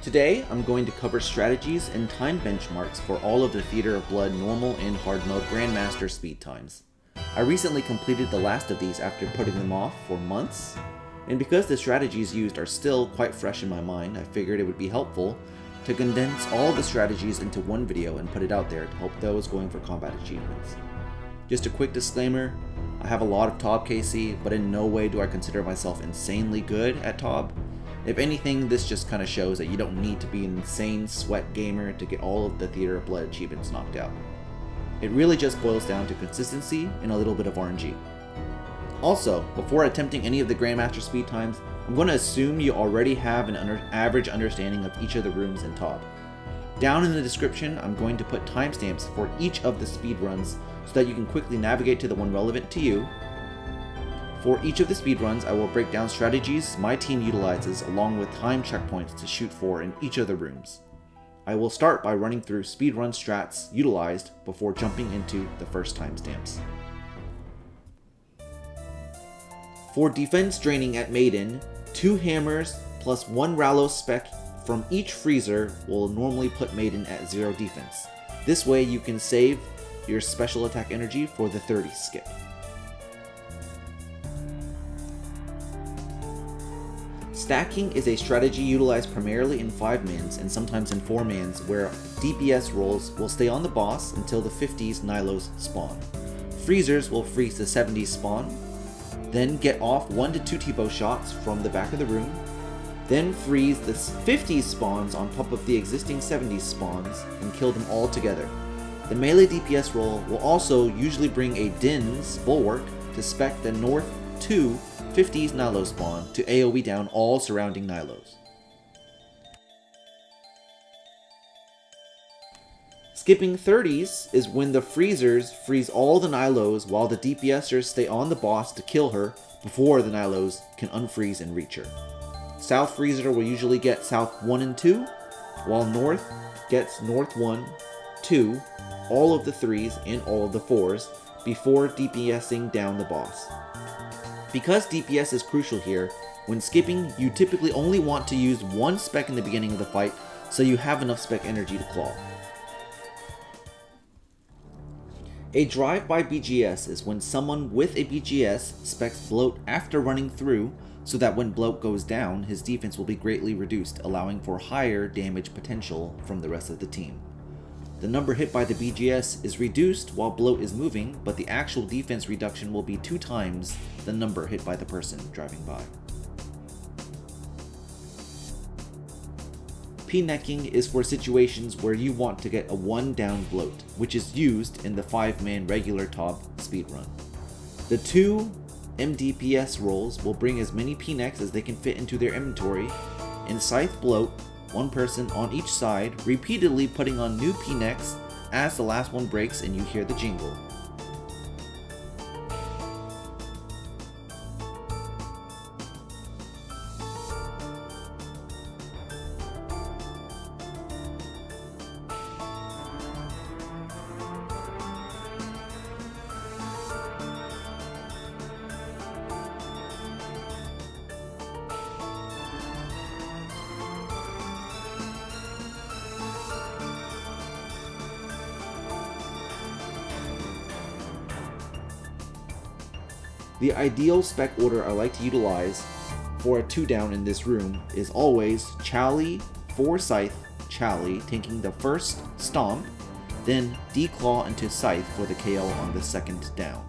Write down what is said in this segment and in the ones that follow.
Today, I'm going to cover strategies and time benchmarks for all of the Theater of Blood normal and hard mode Grandmaster speed times. I recently completed the last of these after putting them off for months, and because the strategies used are still quite fresh in my mind, I figured it would be helpful to condense all the strategies into one video and put it out there to help those going for combat achievements. Just a quick disclaimer, I have a lot of ToB KC, but in no way do I consider myself insanely good at ToB. If anything, this just kind of shows that you don't need to be an insane sweat gamer to get all of the Theater of Blood achievements knocked out. It really just boils down to consistency and a little bit of RNG. Also, before attempting any of the Grandmaster speed times, I'm going to assume you already have an average understanding of each of the rooms in ToB. Down in the description, I'm going to put timestamps for each of the speed runs so that you can quickly navigate to the one relevant to you. For each of the speedruns, I will break down strategies my team utilizes along with time checkpoints to shoot for in each of the rooms. I will start by running through speedrun strats utilized before jumping into the first timestamps. For defense draining at maiden, 2 hammers plus 1 nylo spec from each freezer will normally put maiden at 0 defense. This way you can save your special attack energy for the 30 skip. Stacking is a strategy utilized primarily in 5-mans and sometimes in 4-mans where DPS rolls will stay on the boss until the 50s nylos spawn. Freezers will freeze the 70s spawn, then get off 1 to 2 T-bow shots from the back of the room, then freeze the 50s spawns on top of the existing 70s spawns and kill them all together. The melee DPS roll will also usually bring a Din's Bulwark to spec the north 2 50s nylo spawn to AoE down all surrounding nylos. Skipping 30s is when the freezers freeze all the nylos while the DPSers stay on the boss to kill her before the nylos can unfreeze and reach her. South freezer will usually get south 1 and 2, while north gets north 1, 2, all of the 3s and all of the 4s before DPSing down the boss. Because DPS is crucial here, when skipping you typically only want to use 1 spec in the beginning of the fight so you have enough spec energy to claw. A drive-by BGS is when someone with a BGS specs bloat after running through so that when bloat goes down, his defense will be greatly reduced, allowing for higher damage potential from the rest of the team. The number hit by the BGS is reduced while bloat is moving, but the actual defense reduction will be 2 times the number hit by the person driving by. Pnecking is for situations where you want to get a 1 down bloat, which is used in the 5-man regular ToB speedrun. The 2 MDPS rolls will bring as many pnecks as they can fit into their inventory, and scythe bloat 1 person on each side, repeatedly putting on new pnecks as the last one breaks and you hear the jingle. The ideal spec order I like to utilize for a 2 down in this room is always Chally for Scythe, Chally taking the first stomp, then declaw into Scythe for the KO on the 2nd down.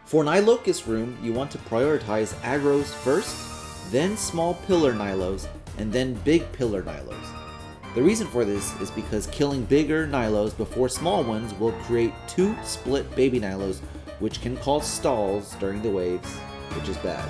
For Nylocus room, you want to prioritize aggros first, then small pillar nylos, and then big pillar nylos. The reason for this is because killing bigger nylos before small ones will create 2 split baby nylos, which can cause stalls during the waves, which is bad.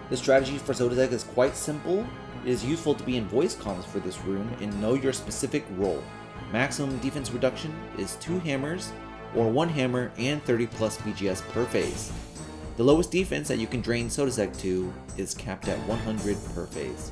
The strategy for sote is quite simple. It is useful to be in voice comms for this room and know your specific role. Maximum defense reduction is 2 hammers, or 1 hammer and 30 plus BGS per phase. The lowest defense that you can drain sote to is capped at 100 per phase.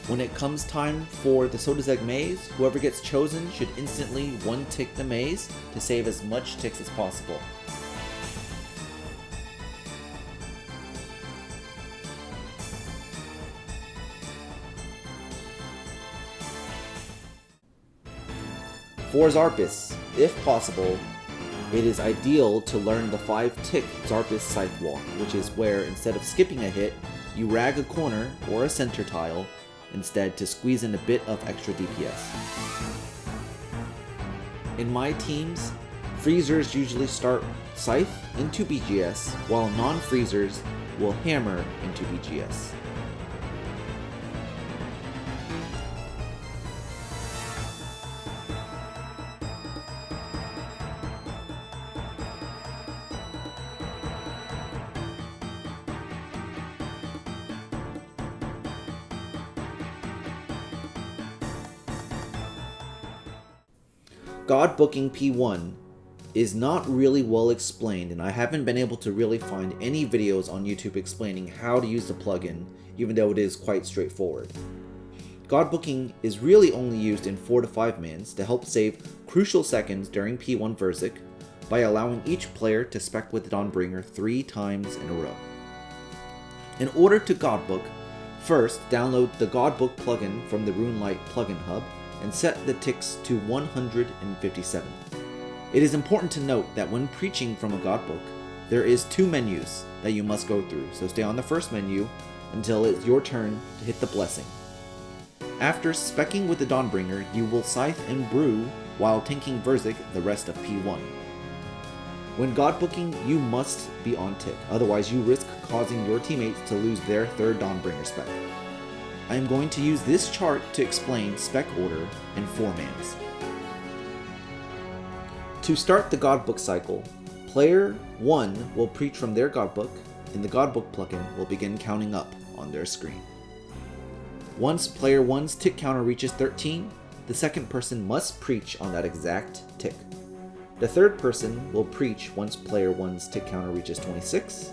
When it comes time for the sote maze, whoever gets chosen should instantly 1-tick the maze to save as much ticks as possible. For xarp, if possible, it is ideal to learn the 5-tick xarp scythe walk, which is where instead of skipping a hit, you rag a corner or a center tile instead to squeeze in a bit of extra DPS. In my teams, freezers usually start scythe into BGS, while non-freezers will hammer into BGS. Godbooking P1 is not really well explained, and I haven't been able to really find any videos on YouTube explaining how to use the plugin, even though it is quite straightforward. Godbooking is really only used in 4 to 5 mans to help save crucial seconds during P1 Versic by allowing each player to spec with Dawnbringer 3 times in a row. In order to Godbook, first download the Godbook plugin from the RuneLite plugin hub and set the ticks to 157. It is important to note that when preaching from a godbook, there is 2 menus that you must go through, so stay on the first menu until it's your turn to hit the blessing. After speccing with the Dawnbringer, you will scythe and brew while tanking Versic the rest of P1. When godbooking, you must be on tick, otherwise you risk causing your teammates to lose their 3rd Dawnbringer spec. I am going to use this chart to explain spec order in 4 mans. To start the godbook cycle, player 1 will preach from their godbook, and the godbook plugin will begin counting up on their screen. Once player 1's tick counter reaches 13, the second person must preach on that exact tick. The third person will preach once player 1's tick counter reaches 26,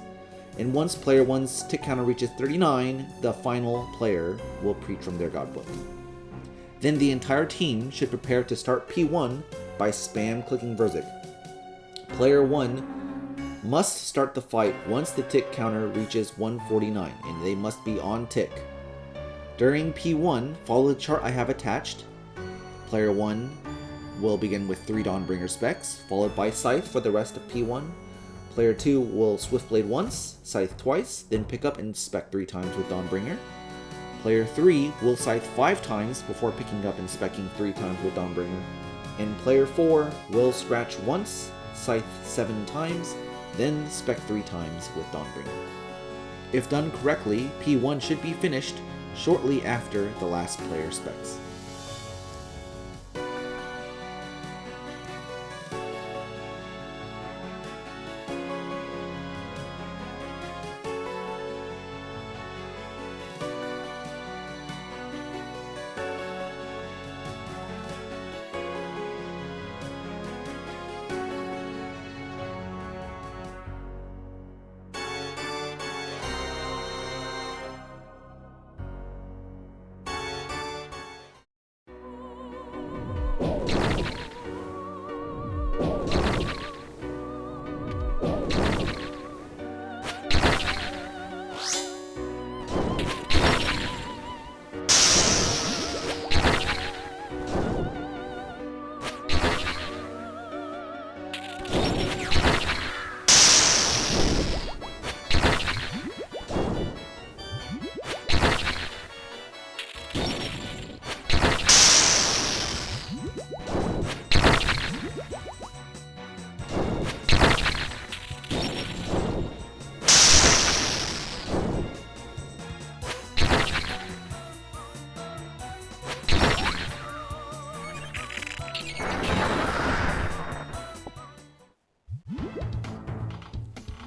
and once player 1's tick counter reaches 39, the final player will preach from their godbook. Then the entire team should prepare to start P1 by spam clicking Versic. Player 1 must start the fight once the tick counter reaches 149, and they must be on tick. During P1, follow the chart I have attached. Player 1 will begin with 3 Dawnbringer specs, followed by Scythe for the rest of P1. Player 2 will Swiftblade once, Scythe twice, then pick up and spec 3 times with Dawnbringer. Player 3 will Scythe 5 times before picking up and specking 3 times with Dawnbringer. And Player 4 will Scratch once, Scythe 7 times, then spec 3 times with Dawnbringer. If done correctly, P1 should be finished shortly after the last player specs.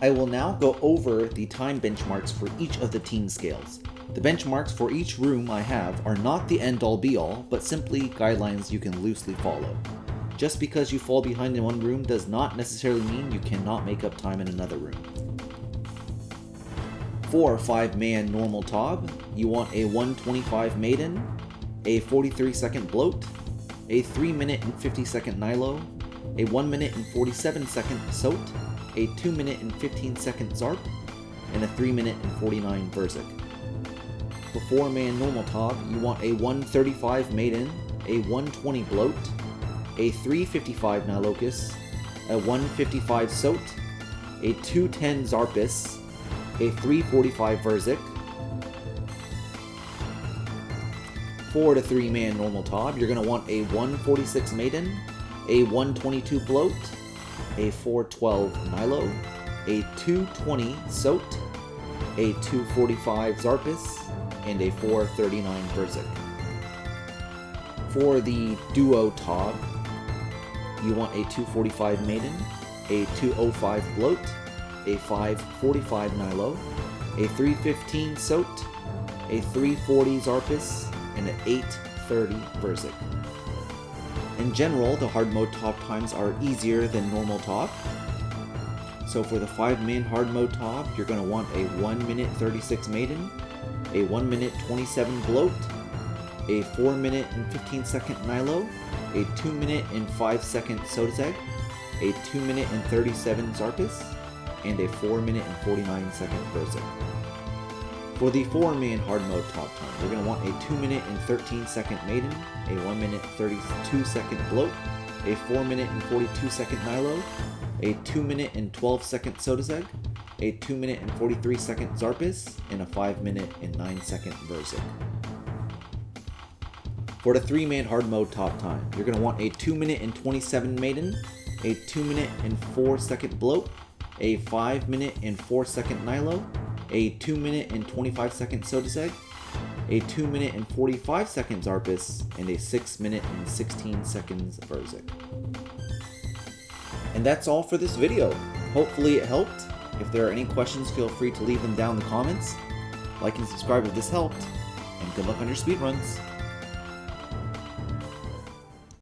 I will now go over the time benchmarks for each of the team scales. The benchmarks for each room I have are not the end-all be-all, but simply guidelines you can loosely follow. Just because you fall behind in one room does not necessarily mean you cannot make up time in another room. For 5-man normal ToB, you want a 125 maiden, a 43-second bloat, a 3-minute and 50-second nylo, a 1-minute and 47-second sote, a 2-minute and 15-second xarp, and a 3-minute and 49 verzik. For 4-man normal ToB, you want a 135 maiden, a 120 bloat, a 355 nylocus, a 155 sote, a 210 xarpus, a 345 verzik. For the 3-man normal ToB, you're going to want a 146 maiden, a 122 bloat, a 412 nylo, a 220 sote, a 245 xarpus, and a 439 verzik. For the duo ToB, you want a 245 maiden, a 205 bloat, a 545 nylo, a 315 sote, a 340 xarpus, and an 830 verzik. In general, the hard mode ToB times are easier than normal ToB. So for the 5-man hard mode ToB, you're going to want a 1-minute 36 maiden, a 1-minute 27 bloat, a 4-minute and 15-second nylo, a 2-minute and 5-second sote, a 2-minute and 37 xarpus, and a 4-minute and 49-second verzik. For the 4-man hard mode ToB time, you're going to want a 2-minute and 13-second maiden, a 1-minute 32-second bloat, a 4-minute and 42-second nylo, a 2-minute and 12-second sote, a 2-minute and 43-second xarpus, and a 5-minute and 9-second verzik. For the 3-man hard mode ToB time, you're going to want a 2-minute and 27 maiden, a 2-minute and 4-second bloat, a 5-minute and 4-second nylo, a 2-minute and 25-second sote, a 2-minute and 45-second xarpus, and a 6-minute and 16 seconds verzik. And that's all for this video. Hopefully it helped. If there are any questions, feel free to leave them down in the comments. Like and subscribe if this helped, and good luck on your speedruns.